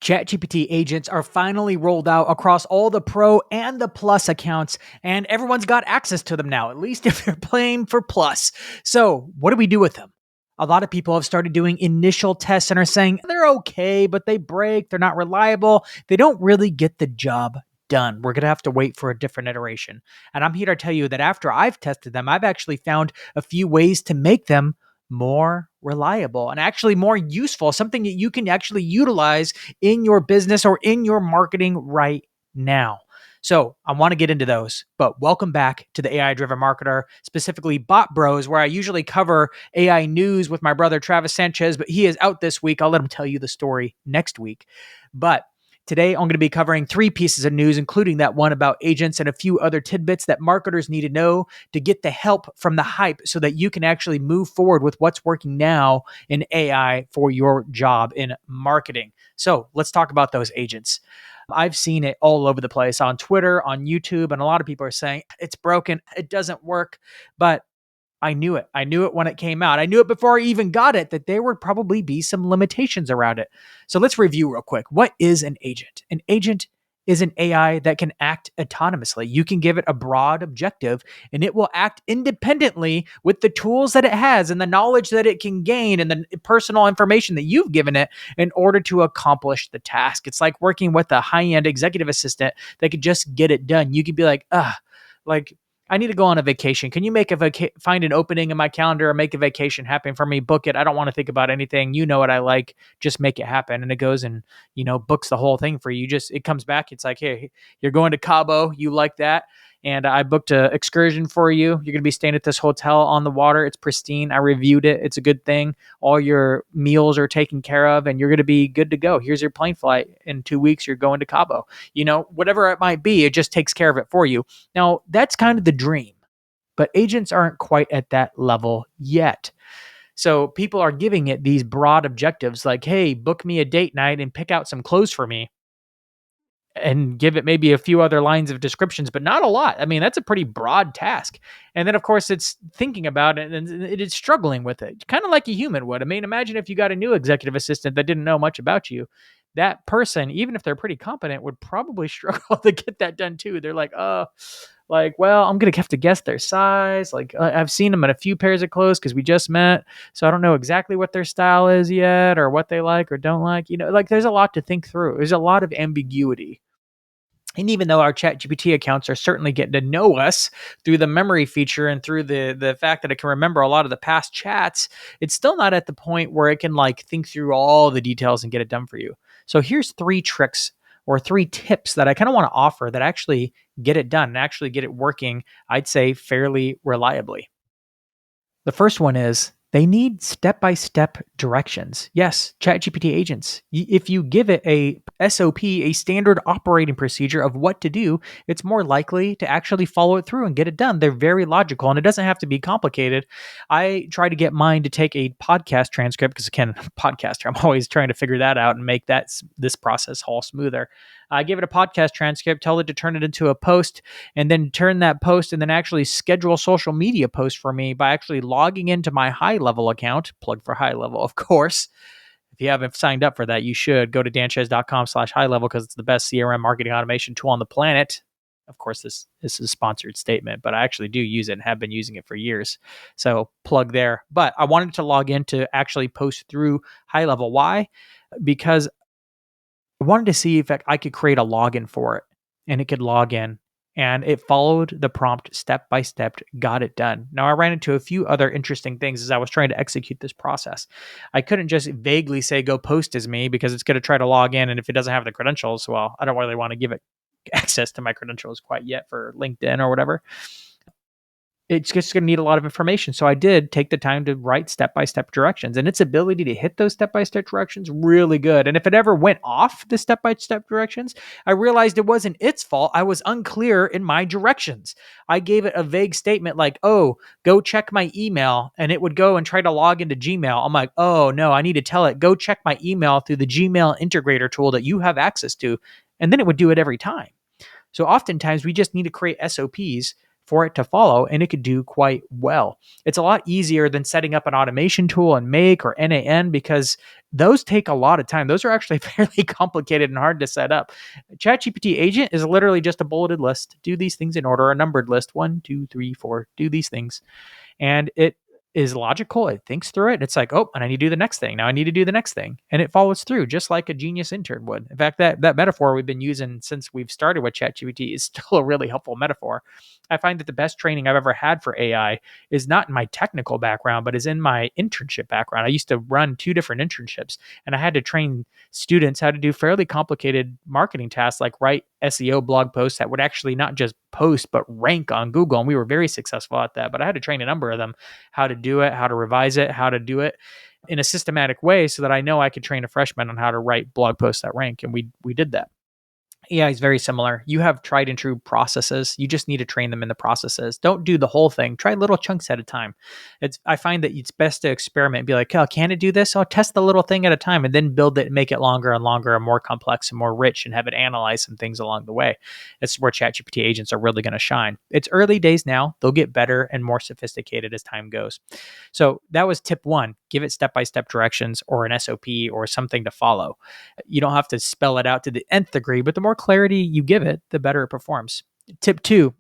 ChatGPT agents are finally rolled out across all the Pro and the Plus accounts, and everyone's got access to them now, at least if they're paying for Plus. So, what do we do with them? A lot of people have started doing initial tests and are saying they're okay, but they break, they're not reliable, they don't really get the job done. We're going to have to wait for a different iteration. And I'm here to tell you that after I've tested them, I've actually found a few ways to make them more reliable and actually more useful, something that you can actually utilize in your business or in your marketing right now. So I want to get into those, but welcome back to the AI Driven Marketer, specifically Bot Bros, where I usually cover AI news with my brother, Travis Sanchez, but he is out this week. I'll let him tell you the story next week. But today, I'm going to be covering 3 pieces of news, including that one about agents and a few other tidbits that marketers need to know to get the help from the hype so that you can actually move forward with what's working now in AI for your job in marketing. So let's talk about those agents. I've seen it all over the place on Twitter, on YouTube, and a lot of people are saying it's broken, it doesn't work, but I knew it. I knew it when it came out. I knew it before I even got it that there would probably be some limitations around it. So let's review real quick. What is an agent? An agent is an AI that can act autonomously. You can give it a broad objective and it will act independently with the tools that it has and the knowledge that it can gain and the personal information that you've given it in order to accomplish the task. It's like working with a high-end executive assistant that could just get it done. You could be like, I need to go on a vacation. Can you find an opening in my calendar or make a vacation happen for me? Book it. I don't want to think about anything. You know what I like. Just make it happen. And it goes and, books the whole thing for you. It comes back. It's like, hey, you're going to Cabo. You like that? And I booked an excursion for you. You're going to be staying at this hotel on the water. It's pristine. I reviewed it. It's a good thing. All your meals are taken care of and you're going to be good to go. Here's your plane flight. In 2 weeks, you're going to Cabo. Whatever it might be, it just takes care of it for you. Now, that's kind of the dream, but agents aren't quite at that level yet. So people are giving it these broad objectives like, hey, book me a date night and pick out some clothes for me, and give it maybe a few other lines of descriptions, but not a lot. I mean, that's a pretty broad task. And then, of course, it's thinking about it and it is struggling with it, kind of like a human would. I mean, imagine if you got a new executive assistant that didn't know much about you. That person, even if they're pretty competent, would probably struggle to get that done too. They're like, well, I'm going to have to guess their size. Like, I've seen them in a few pairs of clothes because we just met. So I don't know exactly what their style is yet or what they like or don't like. There's a lot to think through. There's a lot of ambiguity. And even though our ChatGPT accounts are certainly getting to know us through the memory feature and through the fact that it can remember a lot of the past chats, it's still not at the point where it can think through all the details and get it done for you. So here's 3 tricks or 3 tips that I kind of want to offer that actually get it done and actually get it working, I'd say fairly reliably. The first one is they need step-by-step directions. Yes, ChatGPT agents. If you give it a SOP, a standard operating procedure of what to do, it's more likely to actually follow it through and get it done. They're very logical and it doesn't have to be complicated. I try to get mine to take a podcast transcript because, again, podcaster, I'm always trying to figure that out and make this process all smoother. I give it a podcast transcript, tell it to turn it into a post, and then turn that post and then actually schedule a social media post for me by actually logging into my High Level account, plug for High Level, of course. If you haven't signed up for that, you should go to danchez.com/highlevel because it's the best CRM marketing automation tool on the planet. Of course, this is a sponsored statement, but I actually do use it and have been using it for years. So plug there. But I wanted to log in to actually post through High Level. Why? Because I wanted to see if I could create a login for it and it could log in, and it followed the prompt step by step, got it done. Now, I ran into a few other interesting things as I was trying to execute this process. I couldn't just vaguely say, go post as me, because it's going to try to log in. And if it doesn't have the credentials, well, I don't really want to give it access to my credentials quite yet for LinkedIn or whatever. It's just going to need a lot of information. So I did take the time to write step-by-step directions, and its ability to hit those step-by-step directions, really good. And if it ever went off the step-by-step directions, I realized it wasn't its fault. I was unclear in my directions. I gave it a vague statement like, oh, go check my email. And it would go and try to log into Gmail. I'm like, oh no, I need to tell it, go check my email through the Gmail integrator tool that you have access to. And then it would do it every time. So oftentimes we just need to create SOPs for it to follow, and it could do quite well. It's a lot easier than setting up an automation tool in Make or NAN because those take a lot of time. Those are actually fairly complicated and hard to set up. ChatGPT agent is literally just a bulleted list. Do these things in order, a numbered list. 1, 2, 3, 4. Do these things. And it is logical. It thinks through it. It's like, oh, and I need to do the next thing. Now I need to do the next thing. And it follows through just like a genius intern would. In fact, that metaphor we've been using since we've started with ChatGPT is still a really helpful metaphor. I find that the best training I've ever had for AI is not in my technical background, but is in my internship background. I used to run 2 different internships, and I had to train students how to do fairly complicated marketing tasks like write SEO blog posts that would actually not just post, but rank on Google. And we were very successful at that. But I had to train a number of them how to do it, how to revise it, how to do it in a systematic way so that I know I could train a freshman on how to write blog posts that rank. And we did that. AI is very similar. You have tried and true processes. You just need to train them in the processes. Don't do the whole thing. Try little chunks at a time. I find that it's best to experiment and be like, oh, can it do this? I'll test the little thing at a time and then build it and make it longer and longer and more complex and more rich and have it analyze some things along the way. That's where ChatGPT agents are really going to shine. It's early days now. They'll get better and more sophisticated as time goes. So that was tip 1. Give it step-by-step directions or an SOP or something to follow. You don't have to spell it out to the nth degree, but the more clarity you give it, the better it performs. Tip 2,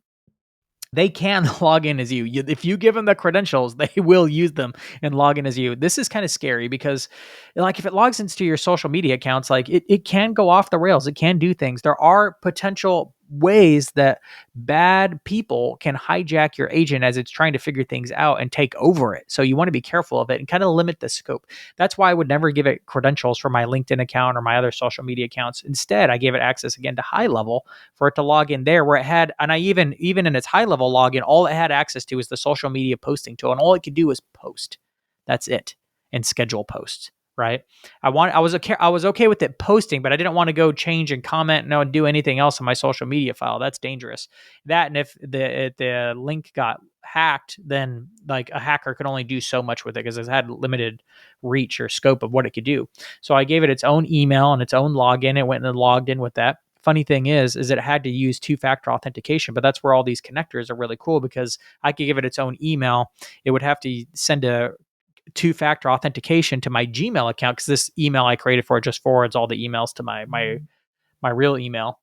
they can log in as you. If you give them the credentials, they will use them and log in as you. This is kind of scary because like if it logs into your social media accounts, like it can go off the rails. It can do things. There are potential ways that bad people can hijack your agent as it's trying to figure things out and take over it. So you want to be careful of it and kind of limit the scope. That's why I would never give it credentials for my LinkedIn account or my other social media accounts. Instead, I gave it access again to high level for it to log in there where it had, and I even in its high level login, all it had access to was the social media posting tool, and all it could do was post. That's it, and schedule posts. Right. I was okay with it posting, but I didn't want to go change and comment and do anything else on my social media file. That's dangerous. That, and if the link got hacked, then like a hacker could only do so much with it because it had limited reach or scope of what it could do. So I gave it its own email and its own login. It went and logged in with that. Funny thing is it had to use 2-factor authentication, but that's where all these connectors are really cool because I could give it its own email. It would have to send a 2-factor authentication to my Gmail account because this email I created for it just forwards all the emails to my real email.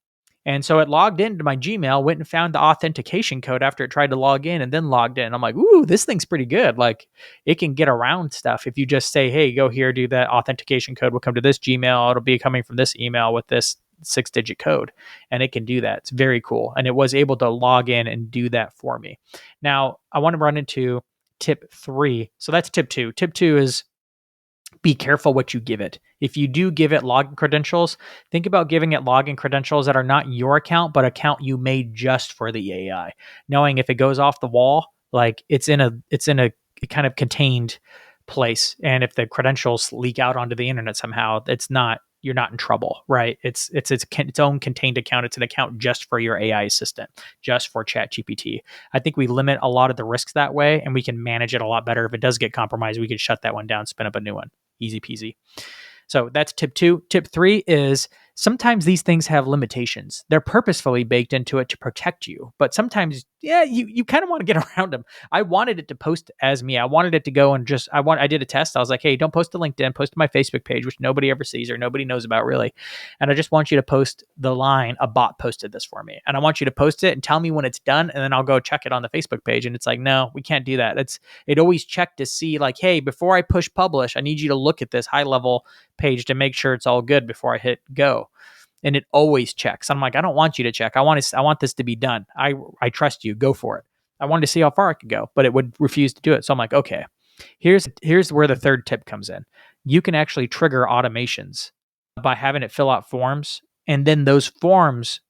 And so it logged into my Gmail, went and found the authentication code after it tried to log in and then logged in. I'm like, ooh, this thing's pretty good. Like it can get around stuff. If you just say, hey, go here, do that authentication code will come to this Gmail. It'll be coming from this email with this 6-digit code. And it can do that. It's very cool. And it was able to log in and do that for me. Now I want to run into tip 3. So that's tip 2. Tip 2 is be careful what you give it. If you do give it login credentials, think about giving it login credentials that are not your account, but account you made just for the AI. Knowing if it goes off the wall, like it's in a kind of contained place. And if the credentials leak out onto the internet somehow, you're not in trouble, right? It's its own contained account. It's an account just for your AI assistant, just for ChatGPT. I think we limit a lot of the risks that way, and we can manage it a lot better. If it does get compromised, we can shut that one down, spin up a new one. Easy peasy. So that's tip 2. Tip 3 is sometimes these things have limitations. They're purposefully baked into it to protect you. But sometimes, you kind of want to get around them. I wanted it to post as me. I wanted it to go and I did a test. I was like, hey, don't post to LinkedIn, post to my Facebook page, which nobody ever sees or nobody knows about really. And I just want you to post the line, a bot posted this for me. And I want you to post it and tell me when it's done. And then I'll go check it on the Facebook page. And it's like, no, we can't do that. It always checked to see like, hey, before I push publish, I need you to look at this high level page to make sure it's all good before I hit go. And it always checks. I'm like, I don't want you to check. I want this to be done. I trust you. Go for it. I wanted to see how far I could go, but it would refuse to do it. So I'm like, okay, here's where the third tip comes in. You can actually trigger automations by having it fill out forms, and then those forms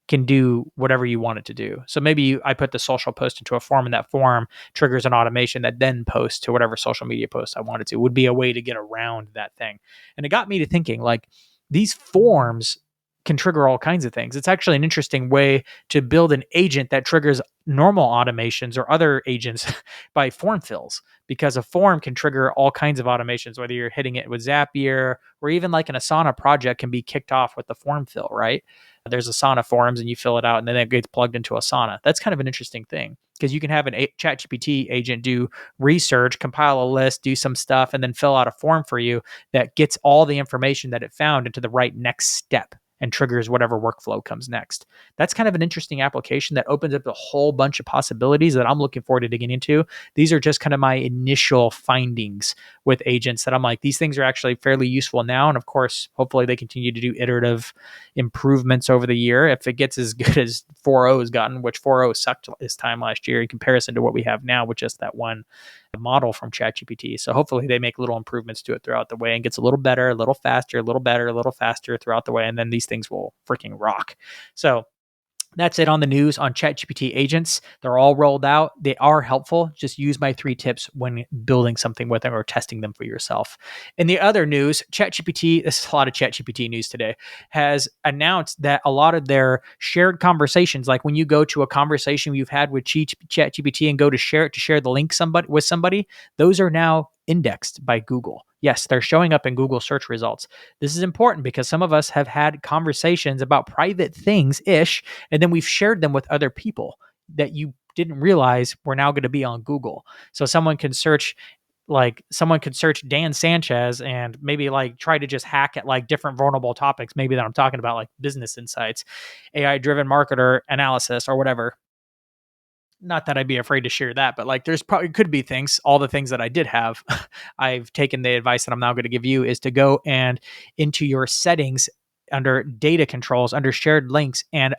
can do whatever you want it to do. So maybe I put the social post into a form, and that form triggers an automation that then posts to whatever social media post I wanted to. It would be a way to get around that thing. And it got me to thinking, like, these forms can trigger all kinds of things. It's actually an interesting way to build an agent that triggers normal automations or other agents by form fills, because a form can trigger all kinds of automations, whether you're hitting it with Zapier or even like an Asana project can be kicked off with the form fill, right? There's Asana forms and you fill it out and then it gets plugged into Asana. That's kind of an interesting thing because you can have a ChatGPT agent do research, compile a list, do some stuff, and then fill out a form for you that gets all the information that it found into the right next step and triggers whatever workflow comes next. That's kind of an interesting application that opens up a whole bunch of possibilities that I'm looking forward to digging into. These are just kind of my initial findings with agents that I'm like, these things are actually fairly useful now. And of course, hopefully they continue to do iterative improvements over the year. If it gets as good as 4.0 has gotten, which 4.0 sucked this time last year in comparison to what we have now with just that one model from ChatGPT. So hopefully they make little improvements to it throughout the way and gets a little better, a little faster, a little better, a little faster throughout the way. And then these things will freaking rock. So that's it on the news on ChatGPT agents. They're all rolled out. They are helpful. Just use my 3 tips when building something with them or testing them for yourself. In the other news, ChatGPT, this is a lot of ChatGPT news today, has announced that a lot of their shared conversations, like when you go to a conversation you've had with ChatGPT and go to share it to share the link with somebody, those are now indexed by Google. Yes, they're showing up in Google search results. This is important because some of us have had conversations about private things-ish, and then we've shared them with other people that you didn't realize were now going to be on Google. So someone can search Dan Sanchez and maybe like try to just hack at like different vulnerable topics, maybe that I'm talking about, like business insights, AI driven marketer analysis, or whatever. Not that I'd be afraid to share that, but like there's probably could be things, all the things that I did have. I've taken the advice that I'm now going to give you is to go and into your settings under data controls, under shared links, and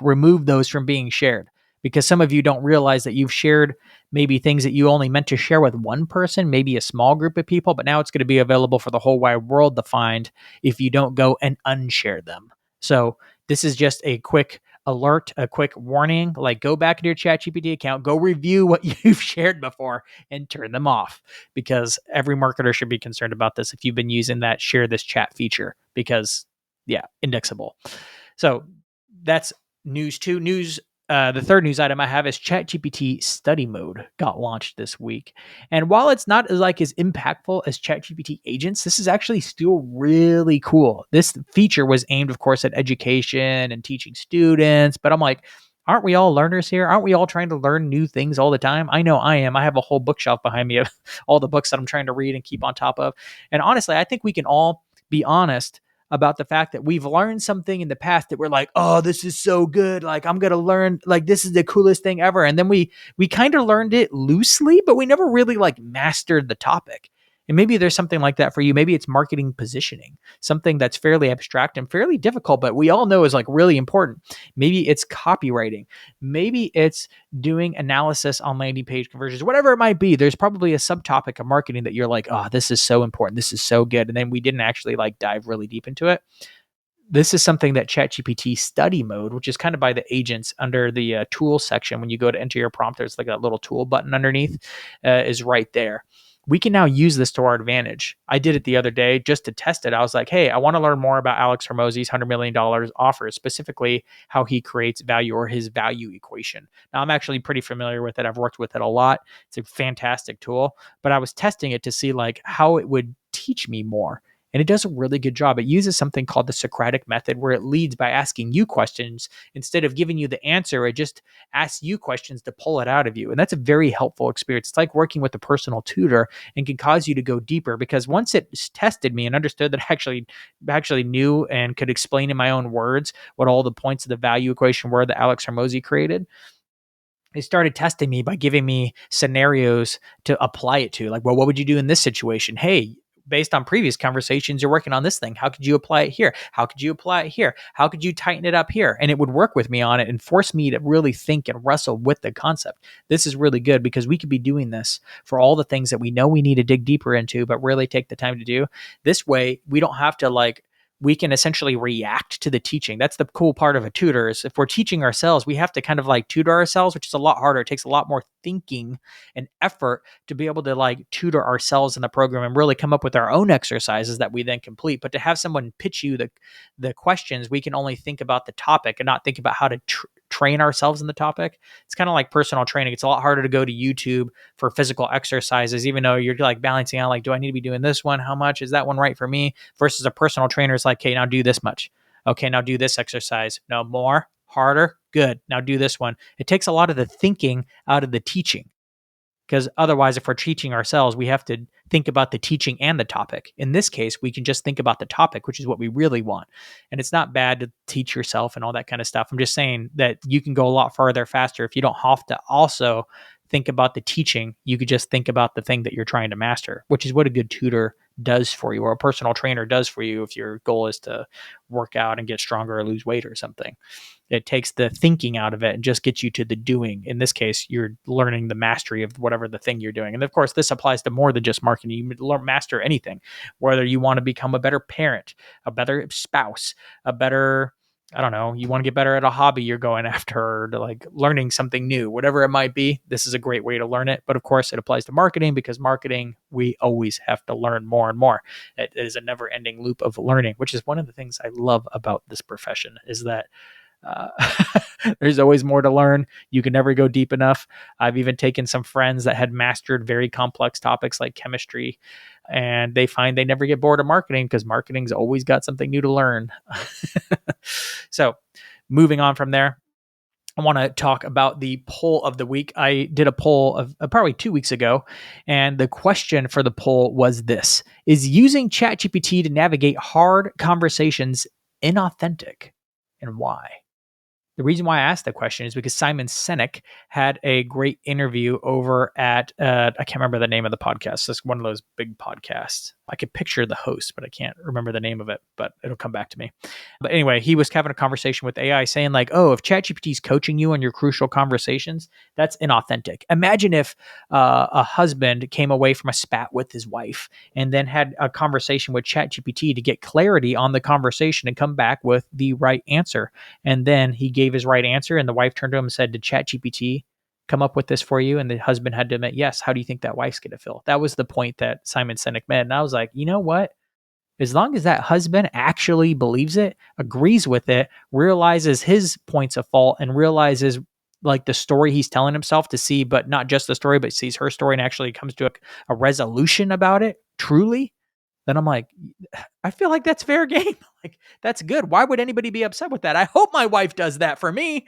remove those from being shared. Because some of you don't realize that you've shared maybe things that you only meant to share with one person, maybe a small group of people, but now it's going to be available for the whole wide world to find if you don't go and unshare them. So this is just a quick alert, a quick warning, like go back into your ChatGPT account, go review what you've shared before and turn them off, because every marketer should be concerned about this if you've been using that share this chat feature, because yeah, indexable. So that's news 2. The third news item I have is ChatGPT Study Mode got launched this week. And while it's not as impactful as ChatGPT agents, this is actually still really cool. This feature was aimed, of course, at education and teaching students, but I'm like, aren't we all learners here? Aren't we all trying to learn new things all the time? I know I am. I have a whole bookshelf behind me of all the books that I'm trying to read and keep on top of. And honestly, I think we can all be honest about the fact that we've learned something in the past that we're like, oh, this is so good. Like, I'm going to learn, like, this is the coolest thing ever. And then we kind of learned it loosely, but we never really mastered the topic. And maybe there's something like that for you. Maybe it's marketing positioning, something that's fairly abstract and fairly difficult, but we all know is really important. Maybe it's copywriting. Maybe it's doing analysis on landing page conversions, whatever it might be. There's probably a subtopic of marketing that you're like, oh, this is so important. This is so good. And then we didn't actually dive really deep into it. This is something that ChatGPT Study Mode, which is kind of by the agents under the tool section. When you go to enter your prompt, there's a little tool button underneath, is right there. We can now use this to our advantage. I did it the other day just to test it. I was like, hey, I want to learn more about Alex Hormozi's $100 million offers, specifically how he creates value or his value equation. Now, I'm actually pretty familiar with it. I've worked with it a lot. It's a fantastic tool, but I was testing it to see how it would teach me more. And it does a really good job. It uses something called the Socratic method, where it leads by asking you questions. Instead of giving you the answer, it just asks you questions to pull it out of you. And that's a very helpful experience. It's like working with a personal tutor and can cause you to go deeper, because once it tested me and understood that I actually knew and could explain in my own words what all the points of the value equation were that Alex Hormozi created, they started testing me by giving me scenarios to apply it to. Well, what would you do in this situation? Hey, based on previous conversations, you're working on this thing. How could you apply it here? How could you apply it here? How could you tighten it up here? And it would work with me on it and force me to really think and wrestle with the concept. This is really good because we could be doing this for all the things that we know we need to dig deeper into, but really take the time to do. This way, we don't have to we can essentially react to the teaching. That's the cool part of a tutor, is if we're teaching ourselves, we have to kind of tutor ourselves, which is a lot harder. It takes a lot more thinking and effort to be able to tutor ourselves in the program and really come up with our own exercises that we then complete. But to have someone pitch you the questions, we can only think about the topic and not think about how to train ourselves in the topic. It's kind of like personal training. It's a lot harder to go to YouTube for physical exercises, even though you're balancing out, do I need to be doing this one? How much is that one right for me? Versus a personal trainer is okay, now do this much. Okay, now do this exercise. No, more, harder, good. Now do this one. It takes a lot of the thinking out of the teaching. Because otherwise, if we're teaching ourselves, we have to think about the teaching and the topic. In this case, we can just think about the topic, which is what we really want. And it's not bad to teach yourself and all that kind of stuff. I'm just saying that you can go a lot farther faster if you don't have to also think about the teaching. You could just think about the thing that you're trying to master, which is what a good tutor does for you, or a personal trainer does for you if your goal is to work out and get stronger or lose weight or something. It takes the thinking out of it and just gets you to the doing. In this case, you're learning the mastery of whatever the thing you're doing. And of course, this applies to more than just marketing. You master anything, whether you want to become a better parent, a better spouse, a better, I don't know, you want to get better at a hobby you're going after, or to like learning something new, whatever it might be. This is a great way to learn it. But of course, it applies to marketing, because marketing, we always have to learn more and more. It is a never ending loop of learning, which is one of the things I love about this profession, is that uh, there's always more to learn. You can never go deep enough. I've even taken some friends that had mastered very complex topics like chemistry, and they find they never get bored of marketing, because marketing's always got something new to learn. So moving on from there, I want to talk about the poll of the week. I did a poll of probably 2 weeks ago, and the question for the poll was this: is using ChatGPT to navigate hard conversations inauthentic, and why? The reason why I asked that question is because Simon Sinek had a great interview over at, I can't remember the name of the podcast. It's one of those big podcasts. I could picture the host, but I can't remember the name of it, but it'll come back to me. But anyway, he was having a conversation with AI saying like, oh, if ChatGPT is coaching you on your crucial conversations, that's inauthentic. Imagine if a husband came away from a spat with his wife and then had a conversation with ChatGPT to get clarity on the conversation and come back with the right answer. And then he gave his right answer, and the wife turned to him and said, did ChatGPT come up with this for you? And the husband had to admit, yes. How do you think that wife's going to feel? That was the point that Simon Sinek made. And I was like, you know what? As long as that husband actually believes it, agrees with it, realizes his points of fault, and realizes like the story he's telling himself to see, but not just the story, but sees her story and actually comes to a resolution about it truly, then I'm like, I feel like that's fair game. Like, that's good. Why would anybody be upset with that? I hope my wife does that for me.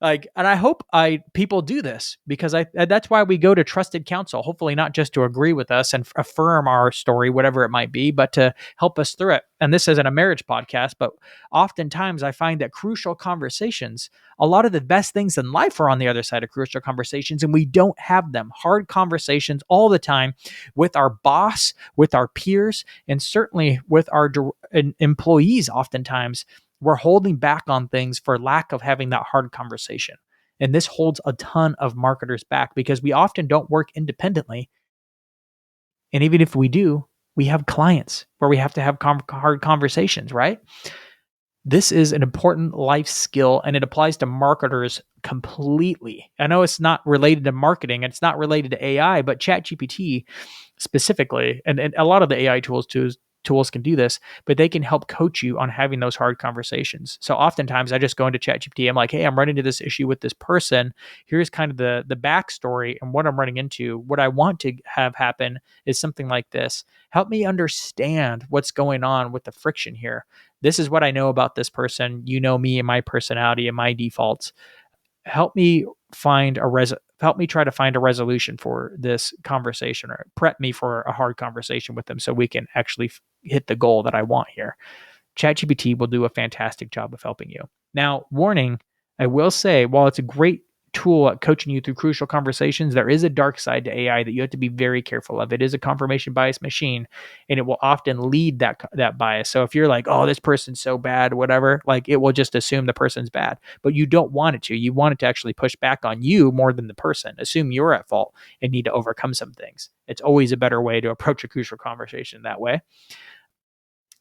Like, and I hope people do this, because that's why we go to trusted counsel, hopefully not just to agree with us and affirm our story, whatever it might be, but to help us through it. And this isn't a marriage podcast, but oftentimes I find that crucial conversations, a lot of the best things in life are on the other side of crucial conversations, and we don't have them. Hard conversations all the time with our boss, with our peers, and certainly with our employees. Oftentimes we're holding back on things for lack of having that hard conversation. And this holds a ton of marketers back, because we often don't work independently. And even if we do, we have clients where we have to have hard conversations, right? This is an important life skill, and it applies to marketers completely. I know it's not related to marketing, it's not related to AI, but ChatGPT specifically, and a lot of the AI tools can do this, but they can help coach you on having those hard conversations. So oftentimes I just go into ChatGPT. I'm like, hey, I'm running into this issue with this person. Here's kind of the backstory and what I'm running into. What I want to have happen is something like this. Help me understand what's going on with the friction here. This is what I know about this person. You know me and my personality and my defaults. Help me help me try to find a resolution for this conversation, or prep me for a hard conversation with them so we can actually hit the goal that I want here. ChatGPT will do a fantastic job of helping you. Now, warning, I will say, while it's a great tool at coaching you through crucial conversations, there is a dark side to AI that you have to be very careful of. It is a confirmation bias machine, and it will often lead that bias. So if you're like, oh, this person's so bad, whatever, like it will just assume the person's bad, but you don't want it to. You want it to actually push back on you more than the person. Assume you're at fault and need to overcome some things. It's always a better way to approach a crucial conversation that way.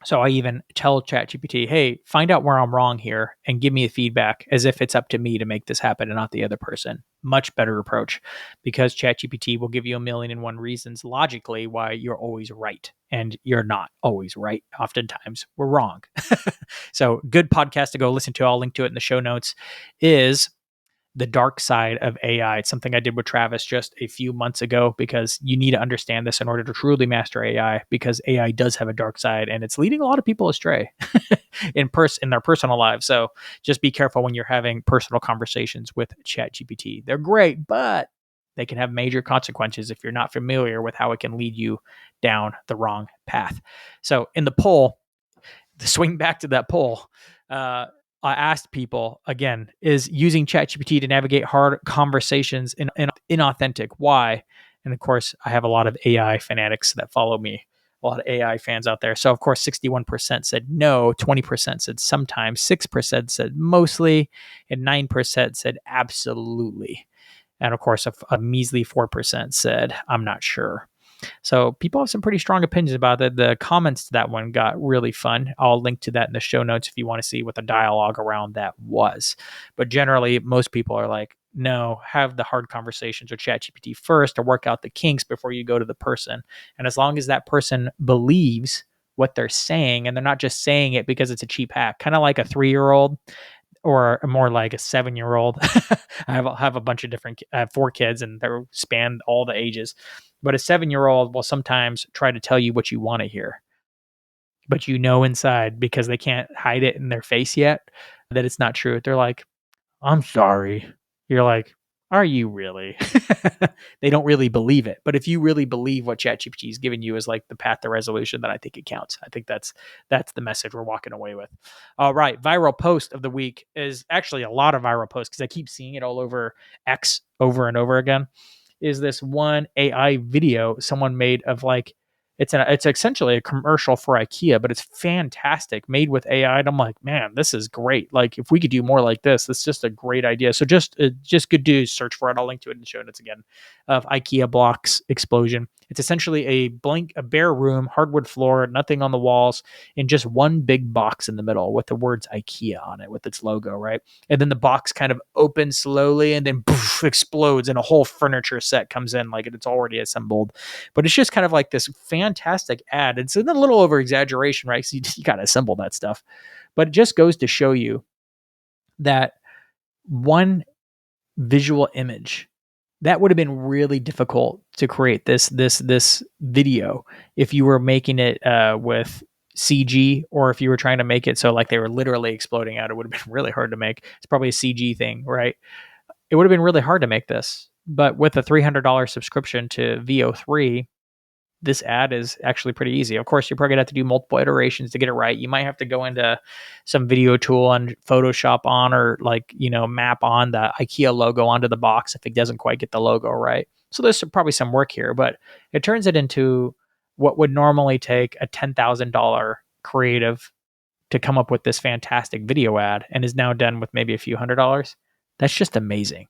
So I even tell ChatGPT, hey, find out where I'm wrong here and give me a feedback, as if it's up to me to make this happen and not the other person. Much better approach, because ChatGPT will give you 1,000,001 reasons logically why you're always right. And you're not always right. Oftentimes we're wrong. So good podcast to go listen to. I'll link to it in the show notes. Is the dark side of AI. It's something I did with Travis just a few months ago, because you need to understand this in order to truly master AI, because AI does have a dark side and it's leading a lot of people astray in their personal lives. So just be careful when you're having personal conversations with ChatGPT. They're great, but they can have major consequences if you're not familiar with how it can lead you down the wrong path. So in the poll, to swing back to that poll, I asked people again, is using ChatGPT to navigate hard conversations inauthentic? Why? And of course, I have a lot of AI fanatics that follow me, a lot of AI fans out there. So, of course, 61% said no, 20% said sometimes, 6% said mostly, and 9% said absolutely. And of course, a measly 4% said, I'm not sure. So people have some pretty strong opinions about it. The comments to that one got really fun. I'll link to that in the show notes if you want to see what the dialogue around that was. But generally, most people are like, no, have the hard conversations with ChatGPT first to work out the kinks before you go to the person. And as long as that person believes what they're saying and they're not just saying it because it's a cheap hack, kind of like a 3-year-old or more like a 7-year-old. I have a bunch of I have 4 kids and they span all the ages. But a 7-year-old will sometimes try to tell you what you want to hear, but inside, because they can't hide it in their face yet, that it's not true. They're like, I'm sorry. You're like, are you really? They don't really believe it. But if you really believe what ChatGPT is giving you is like the path to resolution, then I think it counts. I think that's the message we're walking away with. All right. Viral post of the week is actually a lot of viral posts, because I keep seeing it all over X over and over again. Is this one AI video someone made of like, it's essentially a commercial for Ikea, but it's fantastic, made with AI. And I'm like, man, this is great. Like, if we could do more like this, it's just a great idea. So just good to search for it. I'll link to it in the show notes again, of Ikea blocks explosion. It's essentially a bare room, hardwood floor, nothing on the walls, and just one big box in the middle with the words Ikea on it with its logo, right? And then the box kind of opens slowly and then poof, explodes, and a whole furniture set comes in like it's already assembled. But it's just kind of like this fantastic ad. It's a little over exaggeration, right? Because you got to assemble that stuff. But it just goes to show you that one visual image, that would have been really difficult to create this video if you were making it with CG, or if you were trying to make it so like they were literally exploding out. It would have been really hard to make. It's probably a CG thing, right? It would have been really hard to make this. But with a $300 subscription to VO3, this ad is actually pretty easy. Of course, you're probably gonna have to do multiple iterations to get it right. You might have to go into some video tool and Photoshop on, or like, map on the IKEA logo onto the box if it doesn't quite get the logo right. So there's probably some work here, but it turns it into what would normally take a $10,000 creative to come up with this fantastic video ad, and is now done with maybe a few $100s. That's just amazing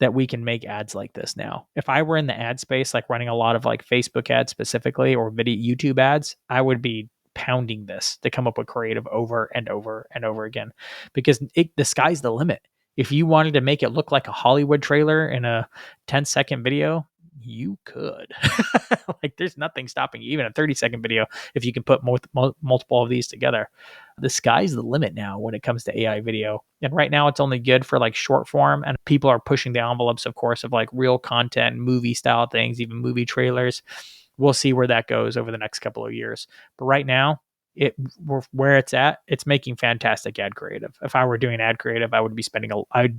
that we can make ads like this now. If I were in the ad space, like running a lot of like Facebook ads specifically, or video YouTube ads, I would be pounding this to come up with creative over and over and over again, because the sky's the limit. If you wanted to make it look like a Hollywood trailer in a 10-second video, you could. Like, there's nothing stopping you, even a 30-second video, if you can put multiple of these together. The sky's the limit now when it comes to AI video. And right now it's only good for like short form, and people are pushing the envelopes, of course, of like real content, movie style things, even movie trailers. We'll see where that goes over the next couple of years. But right now, where it's at, it's making fantastic ad creative. If I were doing ad creative, I would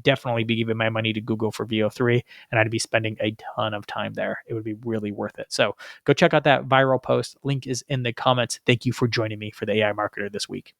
definitely be giving my money to Google for VO3, and I'd be spending a ton of time there. It would be really worth it. So go check out that viral post. Link is in the comments. Thank you for joining me for the AI Marketer this week.